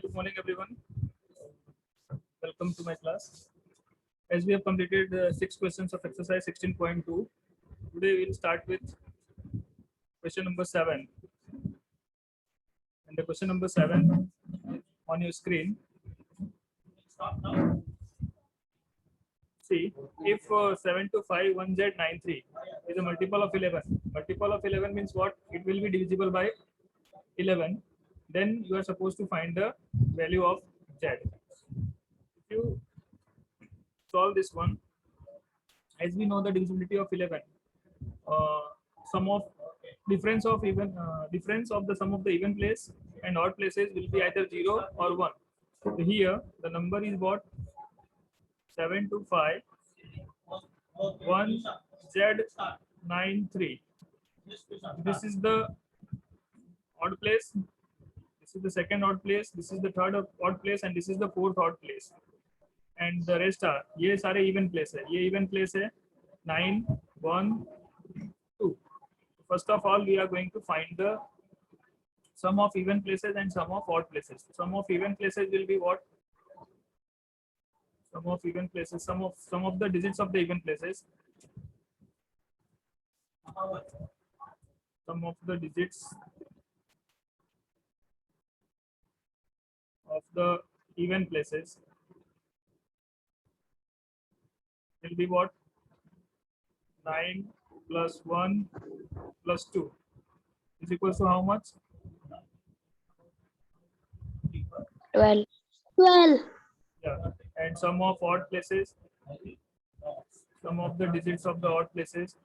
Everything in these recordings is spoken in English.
Good morning, everyone. Welcome to my class. As we have completed 6 questions of exercise 16.2, today we will start with question number 7. And the question number 7 on your screen. See, if 7 to 5, 1z, 9, 3 is a multiple of 11. Multiple of 11 means what? It will be divisible by 11. Then you are supposed to find the value of z. If you solve this one, as we know the divisibility of 11, sum of difference of the sum of the even place and odd places will be either 0 or 1. So here the number is what? 7 to 5, 1 z 9 3. This is the odd place. This is the second odd place. This is the third odd place, and this is the fourth odd place. And the rest are ये सारे even place है. ये even place है 9 1 2. First of all, we are going to find the sum of even places and sum of odd places. Sum of even places will be what? Sum of even places. Sum of the digits of the even places. Sum of the digits of the even places will be what? 9 plus 1 plus 2 is equals to how much? 12. Yeah. And sum of odd places, sum of the digits of the odd places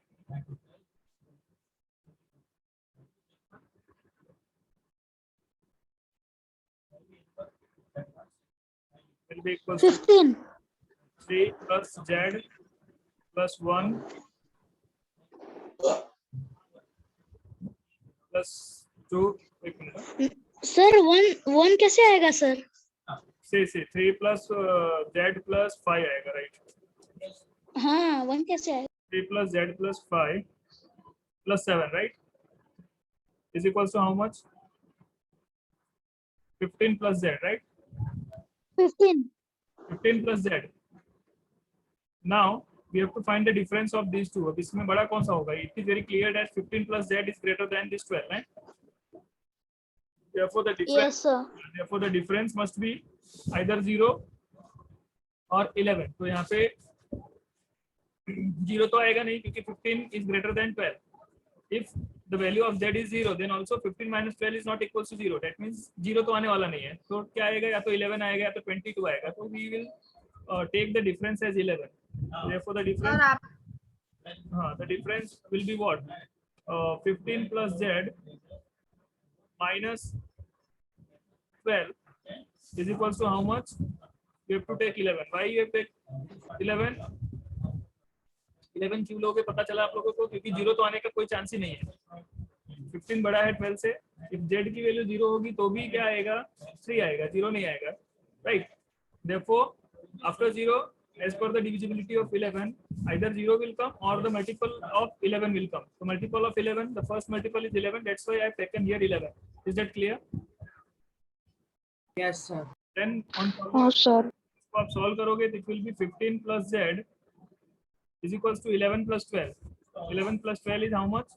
will be equals to 15. 3 plus z plus 1 plus 2. एक minute. Sir one कैसे आएगा sir? से 3 plus z plus 5 आएगा, right? हाँ, one कैसे आएगा? 3 plus z plus 5 plus 7, right? Is equals to how much? 15 plus z, right? 15. 15 plus z. Now we have to find the difference of these two. अब इसमें बड़ा कौन सा होगा? It is very clear that 15 plus z is greater than this 12, right? Therefore the difference. Yes sir. Therefore the difference must be either 0 or 11. तो यहाँ पे 0 तो आएगा नहीं क्योंकि 15 is greater than 12. If the value of z is 0, then also 15 minus 12 is not equals to 0. That means 0 तो आने वाला नहीं है. तो क्या आएगा? या तो 11 आएगा या तो 22 आएगा. तो we will take the difference as 11. Therefore the difference. The difference will be what? 15 plus z minus 12 is equals to how much? You have to take 11. Why you have to take 11? 11 क्यों लोगे पता चला आप लोगों को? क्योंकि 0 तो आने का कोई चांस ही नहीं है. 15 बड़ा है 12 से. If z की वैल्यू 0 होगी तो भी क्या आएगा? 3 आएगा, 0 नहीं आएगा, right? Therefore after 0, as per the divisibility of 11, either 0 will come or the multiple of 11 will come. So multiple of 11, the first multiple is 11. That's why I have taken here 11. Is that clear? Yes sir. Then on हाँ sir. इसको आप solve करोगे तो it will be 15 plus z is equals to 11 plus 12. 11 plus 12 is how much?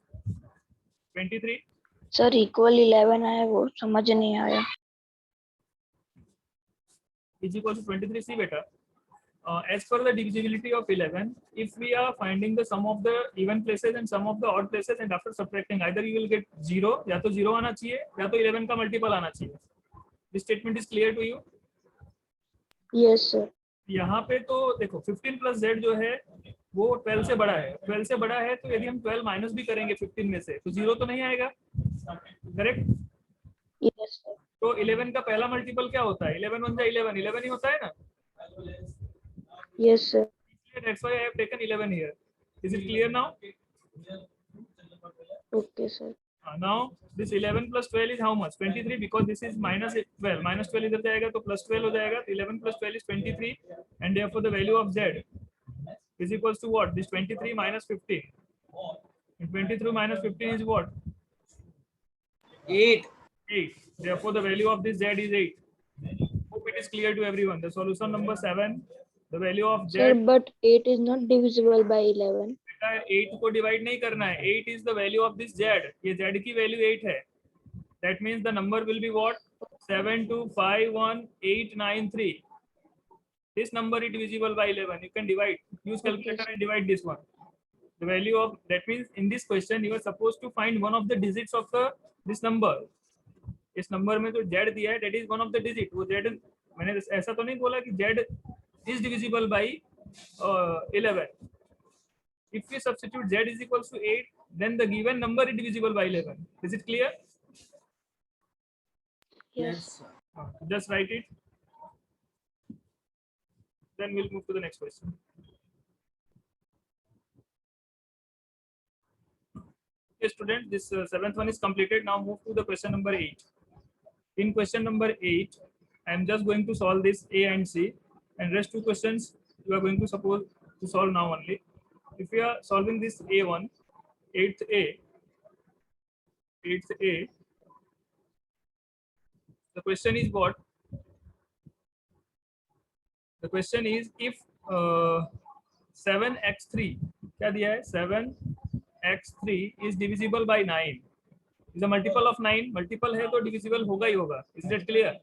23. Sir equal 11 है, वो समझ नहीं आया. Is equal to 23. See beta. As per the divisibility of 11, if we are finding the sum of the even places and sum of the odd places, and after subtracting, either you will get 0, या तो 0 आना चाहिए या तो 11 का multiple आना चाहिए. This statement is clear to you? Yes sir. यहाँ पे तो देखो 15 plus z जो है वो 12 से बड़ा है. 12 से बड़ा है तो यदि हम 12 माइनस भी करेंगे 15 में से तो 0 तो नहीं आएगा, करेक्ट? Yes sir. तो 11 का पहला मल्टीपल क्या होता है? 11 1 11, 11 ही होता है ना? Yes sir. That's why I have taken 11 here. Is it clear now? Okay sir. Now this 11 plus 12 is how much? 23, because this is minus 12. Minus 12 इधर जाएगा तो plus 12 हो जाएगा. 11 plus 12 is 23, and therefore the value of z is equals to what? This 23 minus 15. And 23 minus 15 is what? 8. 8. Therefore the value of this z is 8. it is clear to everyone. The solution number 7, the value of z. Sir, but 8 is not divisible by 11. 8 को divide नहीं करना है. 8 is the value of this z. ये z की value 8 है. That means the number will be what? 7251893. This number is divisible by 11. You can divide. Use calculator and divide this one. The value of that means in this question you are supposed to find one of the digits of the this number. इस number में जो z दिया है that is one of the digit. वो z मैंने ऐसा तो नहीं बोला कि z is divisible by 11. If we substitute z is equals to 8, then the given number is divisible by 11. Is it clear? Yes. Just write it. Then we'll move to the next question. Okay, students, this seventh one is completed. Now move to the question number 8. In question number 8, I am just going to solve this A and C, and rest two questions you are going to suppose to solve now only. If we are solving this A1, 8th A, the question is what? The question is if 7x3, क्या दिया है? 7x3 is divisible by 9. Is a multiple of 9. Multiple है तो divisible होगा ही होगा. Is that clear?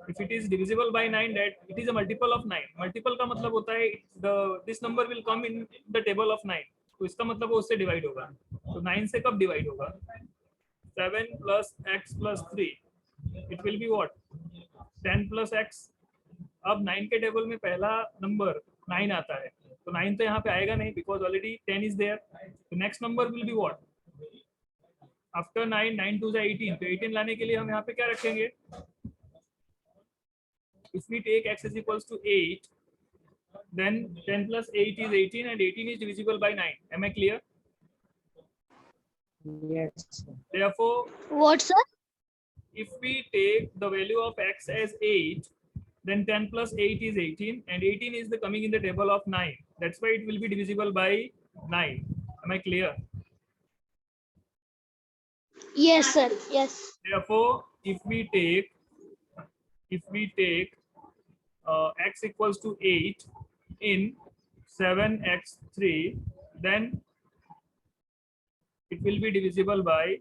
If it is divisible by 9, that it is a multiple of 9. Multiple का मतलब होता है this number will come in the table of 9. तो इसका मतलब वो उससे divide होगा. तो 9 से कब divide होगा? 7 plus x plus 3. It will be what? 10 plus x. अब 9 के टेबल में पहला नंबर 9 आता है. तो 9 तो यहाँ पे आएगा नहीं because already 10 is there. The next number will be what? After 9, 9 2 is 18. तो 18 लाने के लिए हम यहाँ पे क्या रखेंगे? If we take x is equals to 8, then 10 plus 8 is 18 and 18 is divisible by 9. Am I clear? Yes. Therefore, What, sir? if we take the value of x as 8, then 10 plus 8 is 18 and 18 is the coming in the table of 9. That's why it will be divisible by 9. Am I clear? Yes, sir. Yes. Therefore, if we take x equals to 8 in 7x3, then it will be divisible by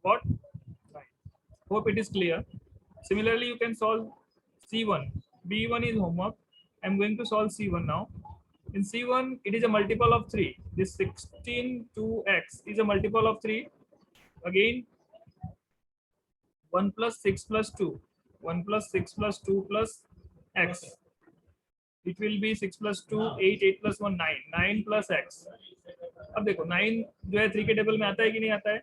what? 9. Hope it is clear. Similarly, you can solve C1. B1 is homework. I'm going to solve C1 now. In C1, it is a multiple of 3. This 16 to x is a multiple of 3. Again, 1 plus 6 plus 2. 1 plus 6 plus 2 plus x. It will be 6 plus 2, 8, 8 plus 1, 9. 9 plus x. अब देखो 9 जो है 3 के table में आता है कि नहीं आता है?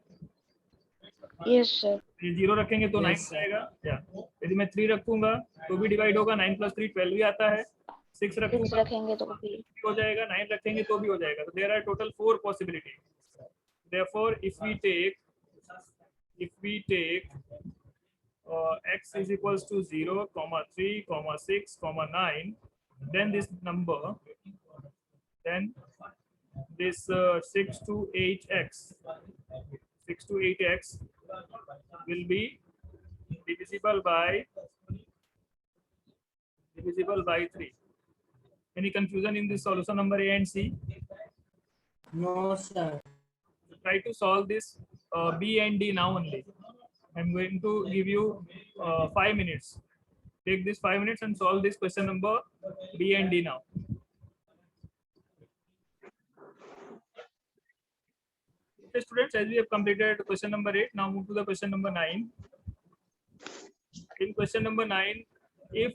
Yes, sir. ये 0 रखेंगे तो 9 Yes, sir. आएगा. यदि मैं 3 रखूंगा तो भी डिवाइड होगा. 9 plus 3 12 ही आता है. 6 6 रखूंगा रखेंगे तो भी. हो जाएगा. 9 रखेंगे तो भी हो जाएगा. So there are total 4 possibilities. Therefore, if we take x is equals to 0, 3, 6, 9, then this number, then this 6 to 8x will be divisible by 3. Any confusion in this solution number A and C? No, sir. Try to solve this B and D now only. I'm going to give you 5 minutes. Take this 5 minutes and solve this question number B and D now. Okay, students, as we have completed question number 8, now move to the question number 9. In question number 9, if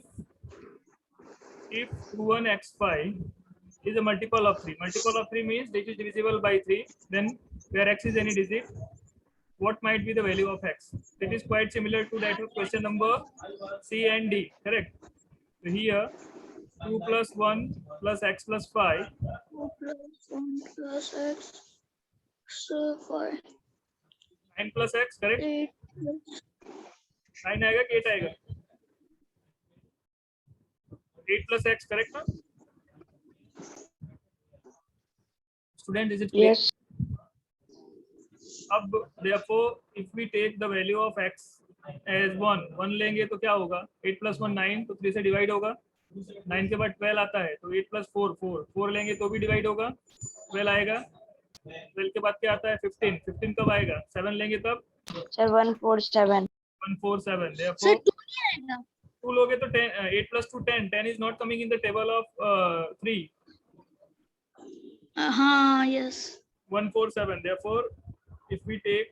1x5 is a multiple of 3. Multiple of 3 means this is divisible by 3. Then where x is any digit, what might be the value of x? It is quite similar to that of question number C and D, correct? So here 2 plus 1 plus x plus 5. 2 plus 1 plus x. So 5. 9 plus x, correct? 8 plus 9 आएगा कि 8 आएगा? 8 plus x, correct? ना? Student, is it clear? yes. अब therefore if we take the value of x as 1 लेंगे तो क्या होगा 8 + 1 9 तो 3 से डिवाइड होगा 9 के बाद 12 आता है तो 8 + 4 4 4 लेंगे तो भी डिवाइड होगा 12 आएगा 12 के बाद क्या आता है 15 15 कब आएगा 7 लेंगे तब Sir, 147. 147 सर therefore 2 नहीं आएगा 2 लोगे तो 10 8 + 2 10 10 is not coming in the table of 3 हाँ yes 147 therefore if we take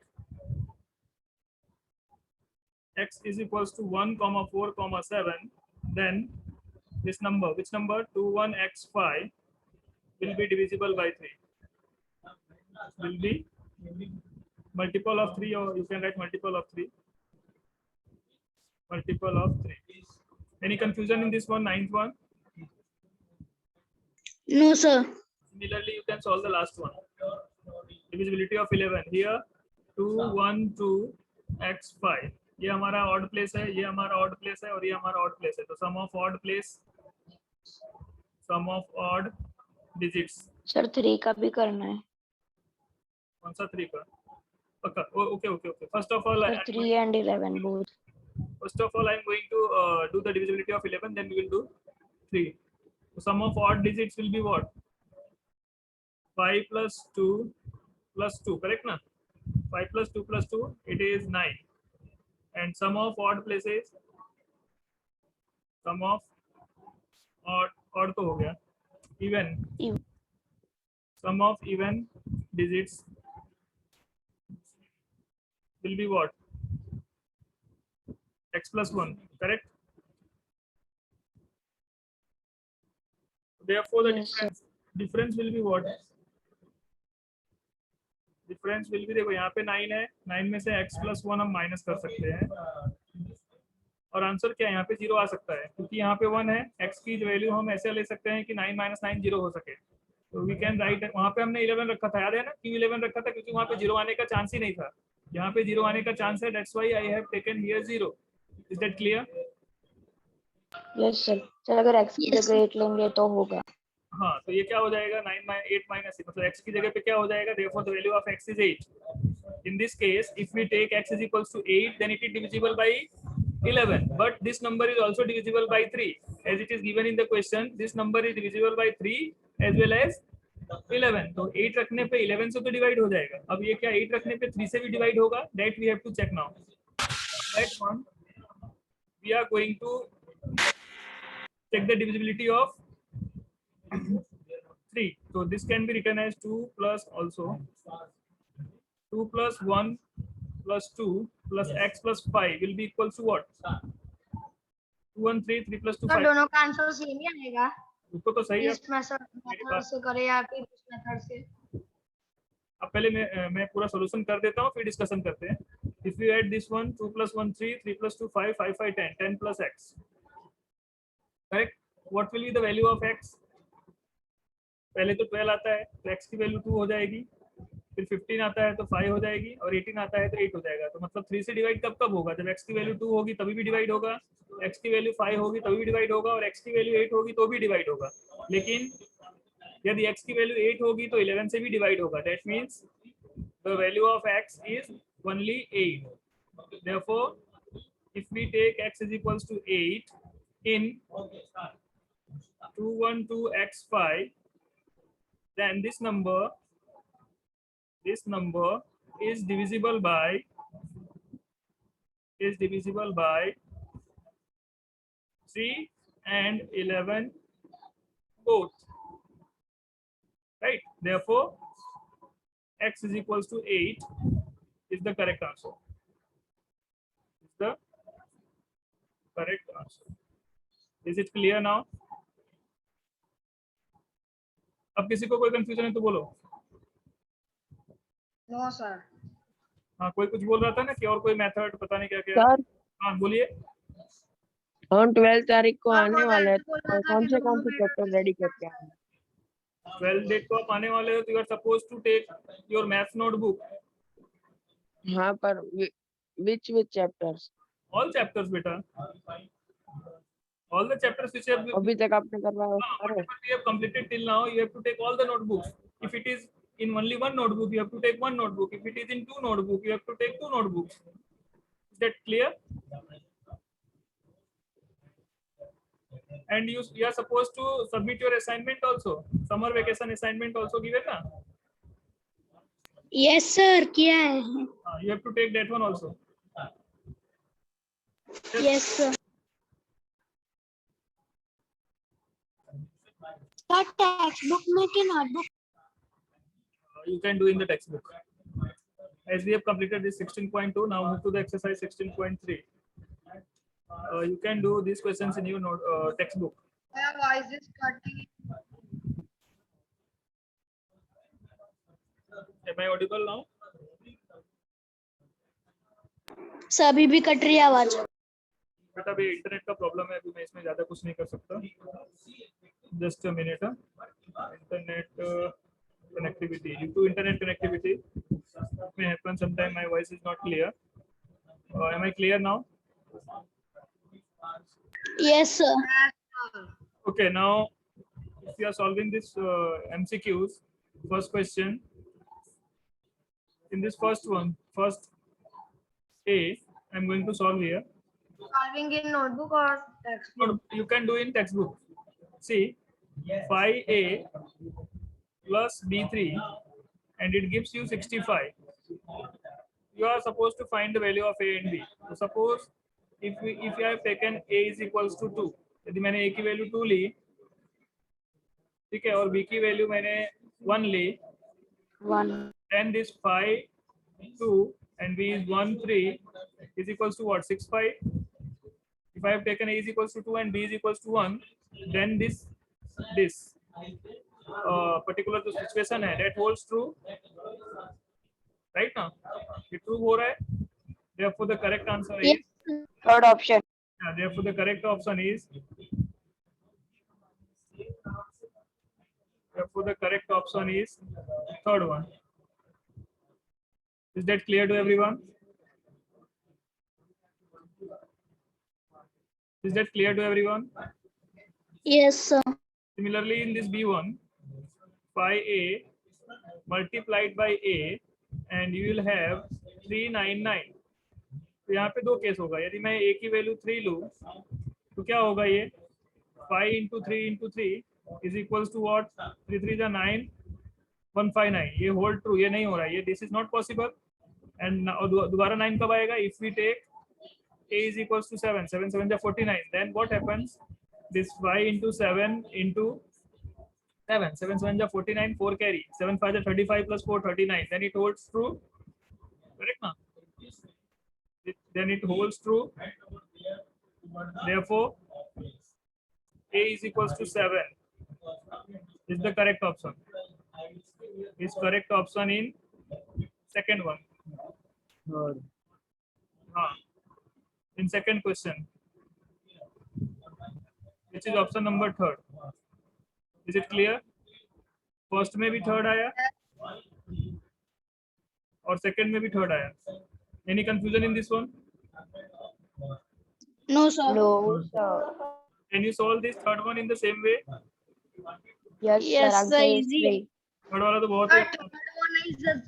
x is equals to 1 comma 4 comma 7 then this number which number 21x5 will be divisible by 3 will be multiple of 3 or you can write multiple of 3 multiple of 3 any confusion in this one ninth one no sir similarly you can solve the last one divisibility of 11 here 2 1 2 x5 ये हमारा odd place है ये हमारा odd place है और ये हमारा odd place है तो sum of odd place sum of odd digits Sir, 3 का भी करना है. कौन सा 3 का पक्का okay okay okay first of all Sir, 3 and 11 both. first of all I'm going to do the divisibility of 11 then we will do 3 so sum of odd digits will be what 5 plus 2 plus 2 correct na 5 plus 2 plus 2 it is 9 and sum of odd places sum of odd तो हो गया even Even. sum of even digits will be what x plus 1 correct therefore the Yes, sir. difference will be what difference will भी देखो यहाँ पे 9 है 9 में से x plus 1 हम माइनस कर सकते हैं और आंसर क्या है यहाँ पे 0 आ सकता है क्योंकि यहाँ पे 1 है x की वैल्यू हम ऐसे ले सकते हैं कि 9 - 9 0 हो सके तो वी कैन राइट वहाँ पे हमने 11 रखा था याद है ना क्यों 11 रखा था क्योंकि वहाँ पे 0 आने का चांस ही नहीं था यहाँ पे 0 आने का चांस है that's why I have taken here 0 is that clear Yes, sir. Sir, अगर x की Yes, जगह 8 लेंगे तो होगा. हाँ तो ये क्या हो जाएगा 9 - 8 - मतलब x की जगह पे क्या हो जाएगा therefore the value of x is 8 in this case if we take x is equals to 8 then it is divisible by 11 but this number is also divisible by 3 as it is given in the question this number is divisible by 3 as well as 11 तो 8 रखने पे 11 से तो divide हो जाएगा अब ये क्या 8 रखने पे 3 से भी डिवाइड होगा that we have to check now that one we are going to check the divisibility of 3 so this can be written as 2 plus also 2 plus 1 plus 2 plus x plus 5 will be equal to what 2 1 3 3 plus 2 तो 5 दोनों का answer same ही आएगा उसको तो सही है इस method से करे या फिर इस मेथड से अब पहले मैं पूरा सॉल्यूशन कर देता हूँ फिर डिस्कशन करते हैं if you add this one 2 plus 1 3 3 plus 2 5 5 5 10 10 plus x correct what will be the value of x पहले तो 12 आता है तो x की वैल्यू 2 हो जाएगी फिर 15 आता है तो 5 हो जाएगी और 18 आता है तो 8 हो जाएगा तो मतलब 3 से डिवाइड कब कब होगा जब x की वैल्यू 2 होगी तभी भी डिवाइड होगा x की वैल्यू 5 होगी तभी भी डिवाइड होगा और x की वैल्यू 8 होगी तो भी डिवाइड होगा लेकिन यदि x की वैल्यू 8 होगी तो 11 से भी डिवाइड होगा that means the value of x is only 8 therefore if we take x is equals to 8 in 212x5 then this number is divisible by 3 and 11 both right therefore x is equals to 8 is the correct answer is the correct answer is it clear now अब किसी को कोई confusion है तो बोलो no sir हाँ कोई कुछ बोल रहा था ना कि और कोई मेथड पता नहीं क्या क्या सर हाँ बोलिए हम 12 तारीख को हाँ, आने बोल वाले हैं रहा था कौन कि से दोनों चैप्टर रेडी करके आए 12 डेट को आप आने वाले हो तो you are suppose to take your maths notebook हाँ पर which chapters all chapters beta all the chapters which have अभी तक आपने करवाया हाँ, सारे whatever we have completed till now you have to take all the notebooks if it is in only one notebook, you have to take one notebook. If it is in two notebook, you have to take two notebooks. Is that clear? And you are supposed to submit your assignment also. Summer vacation assignment also given na? Yes, sir. किया है. You have to take that one also. Yes, sir. Sir, textbook में कि notebook? You can do in the textbook. As we have completed this 16.2, now move to the exercise 16.3. You can do these questions in your textbook. My voice is cutting. Am I audible now? सभी भी cut रही है आवाज. बेटा अभी internet का problem है, अभी मैं इसमें ज्यादा कुछ नहीं कर सकता. Just a minute. Internet connectivity. Due to internet connectivity, it may happen sometime my voice is not clear. Am I clear now? Yes, sir. Okay, now if you are solving this MCQs, first question. In this first one, first A, I'm going to solve here. Solving in notebook or textbook? You can do in textbook. See, 5A plus B3, and it gives you 65. You are supposed to find the value of A and B. So suppose if you have taken A is equals to 2, यदि मैंने A की value 2 ली, ठीक है, और B की value मैंने 1 ली, 1. then this 5, 2 and B is 1, 3 is equals to what? 6, 5. If I have taken A is equals to 2 and B is equals to 1, then this particular जो situation है that holds true, right now? ये true हो रहा है. Therefore the correct answer is Third option. therefore the correct option is third one. Is that clear to everyone? Is that clear to everyone? Yes, sir. Similarly, in this B1, 5A multiplied by A, and you will have 399. तो यहाँ पे दो case होगा. यदि मैं A की value 3 लूँ, तो क्या होगा ये? 5 into 3 into 3 is equals to what? 3 3 is 9, 159. ये hold true, ये नहीं हो रहा है. ये this is not possible. And दोबारा 9 कब आएगा? If we take A is equals to 7, 7 7 is 49. Then what happens? This 5 into 7 into 7, 7 7 is 49, 4 carry. 7 5 is 35 plus 4, 39. Then it holds true. Correct na? Then it holds true. Therefore, A is equals to 7 is the correct option. Is correct option in second one. In second question, which is option number third. Is it clear? First में भी third आया और second में भी third आया. Any confusion in this one? No, sir. No, sir. Can you solve this third one in the same way? Yes, Yes, sir. sir, Answer is easy. 3. Third वाला तो बहुत But he third one is the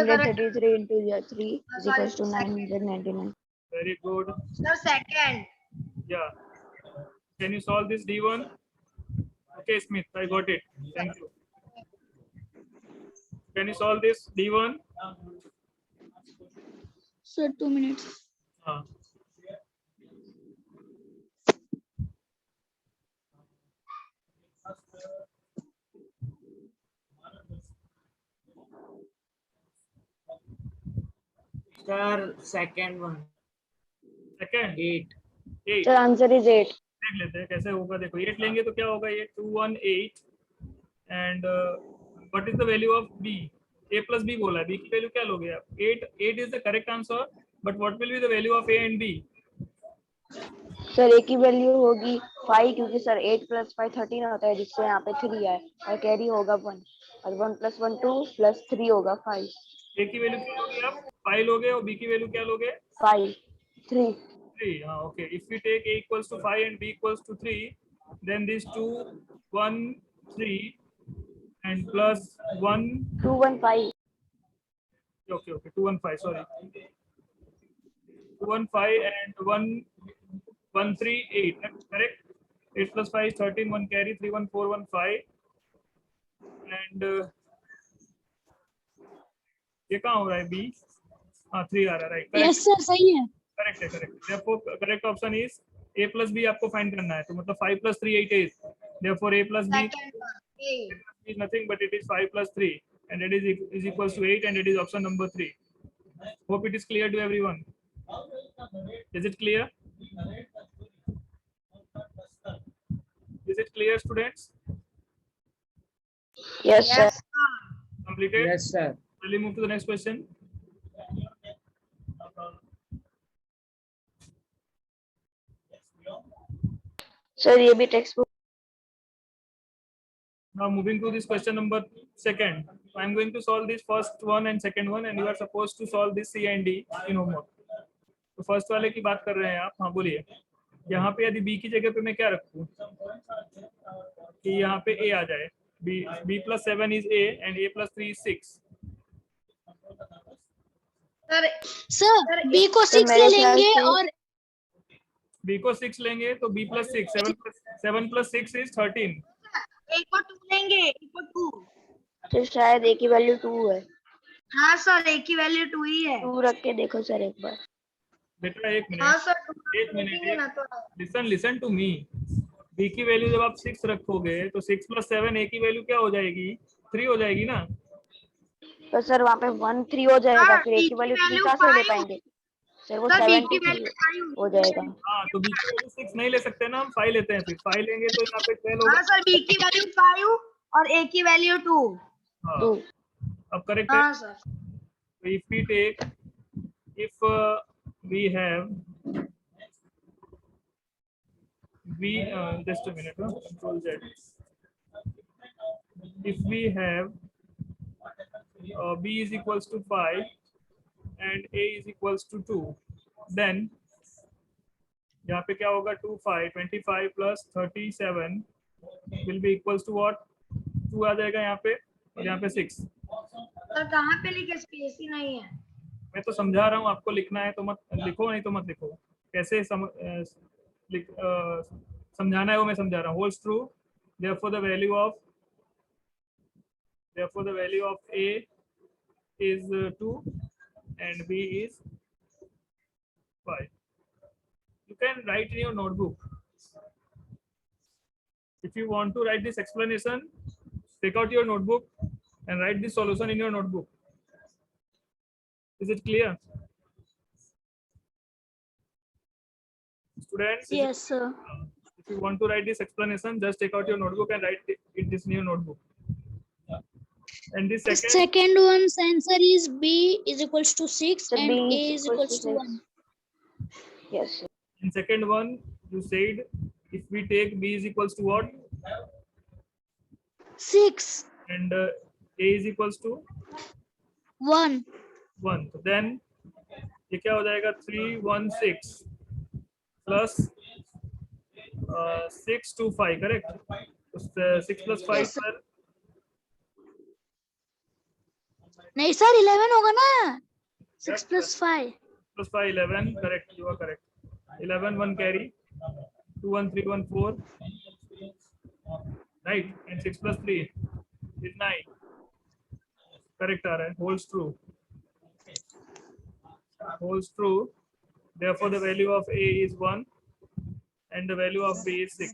correct. 333 into 3 is Sorry, equals to 999. very good. Sir, second. Yeah. Can you solve this D1? Okay, Smith, I got it. Thank you. Can you solve this D1? Sir, 2 minutes. Sir, second one. Second, 8. 8. Sir, answer is 8. देख लेते हैं कैसे होगा. देखो 8 लेंगे तो क्या होगा? ये 218 and what is the value of B? A plus B बोला है. B की वैल्यू क्या लोगे आप? 8 is the correct answer, but what will be the value of A and B? Sir A की वैल्यू होगी 5 क्योंकि सर 8 plus 5 13 होता है जिससे यहाँ पे 3 है और कैरी होगा 1 और 1 plus 1 2 plus 3 होगा 5. A की वैल्यू क्या लोगे आप? 5 लोगे और B की वैल्यू क्या लोगे? 5 3. 3. Okay. If we take A equals to 5 and B equals to 3, then these 2 1 3 and plus 1. 215. Okay, 215, sorry. 215 and 138, correct? 8 plus 5 is 13, 1 carry, 31415. And ये कहाँ हो रहा है? B? हाँ, 3 आ रहा है, right? Correct. यस सर सही है। Correct है, correct. Therefore, correct option is A plus B आपको find करना है, तो मतलब 5 plus 3 8 is. Therefore, A plus B Second one. A. is nothing but it is 5 plus 3, and it is equals to 8, and it is option number 3. Hope it is clear to everyone. Is it clear? Is it clear, students? Yes, sir. Yes, sir. Completed? Yes, sir. Shall we move to the next question? Sir, ये भी text book. Now moving to this question number 2nd. I am going to solve this first one and second one, and you are supposed to solve this C and D in homework. तो first वाले की बात कर रहे हैं आप। हाँ बोलिए। यहाँ पे यदि B की जगह पे मैं क्या रखूँ कि यहाँ पे A आ जाए। B plus 7 is A and A plus 3 is 6. Sir, sir B को तो 6 मेरे ले ख्याल लेंगे से- और B को 6 लेंगे तो B plus 6, 7 plus 6 is 13. A को 2 लेंगे, A को 2. तो शायद A की वैल्यू 2 है। हाँ सर, A की वैल्यू 2 ही है। 2 रख के देखो सर एक बार। बेटा एक हाँ मिनट, सर, 2 एक मिनट, देखेंगे ना तो। Listen to me. B की वैल्यू जब आप 6 रखोगे तो 6 plus 7 A की वैल्यू क्या हो जाएगी? 3 हो जाएगी ना। तो सर वहाँ पे 1 3 हो जाएगा, हाँ, फिर A B की की वैल्यू 3 वैल्यू कहाँ से ले 5 पाएंगे? सर वो सर, B 7 की to 3 वैल्यू 5 हो जाएगा। हाँ तो B की वैल्यू 6 नहीं ले सकते ना, हम 5 लेते हैं। फिर 5 लेंगे तो यहाँ पे 12 होगा। हाँ सर, B की वैल्यू 5 और A की वैल्यू 2। हाँ 2। अब करेक्ट है। हाँ sir. So if we take, if we have just a minute, Control Z. If we have B is equals to 5 and A is equals to 2, then यहाँ पे क्या होगा? 25 plus 37 will be equals to what? 2 आ जाएगा यहाँ पे, और यहाँ पे 6। सर कहाँ पे लिखे? स्पेस ही नहीं है। मैं तो समझा रहा हूँ, आपको लिखना है तो मत लिखो, नहीं तो मत लिखो। कैसे समझाना है वो मैं समझा रहा हूँ। Holds true, therefore the value of A is 2 and B is 5. You can write in your notebook. If you want to write this explanation, take out your notebook and write this solution in your notebook. Is it clear? Students, yes sir. if you want to write this explanation, just take out your notebook and write it this in your notebook. And this second, Second one's answer is B is equals to 6 So and B A is equals to 1. Yes, sir. in second one, you said if we take B is equals to what? 6 And A is equals to 1 1. So then ये क्या हो जाएगा? 316 plus 625, correct? So 6 plus 5 Yes, sir. sir, नहीं sir 11 होगा ना। 6 plus 5 plus 5 11, correct, you are correct. 11 1 carry, 2 1 3 1 4, right? And 6 plus 3 is 9, correct आ रहा है। Holds true, therefore the value of A is 1 and the value of B is 6.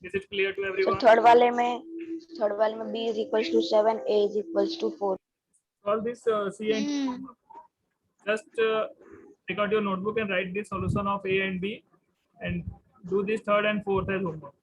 Is it clear to So everyone? Third वाले में B is equals to 7, A is equals to 4. All this C and just take out your notebook and write the solution of A and B and do this third and fourth as homework.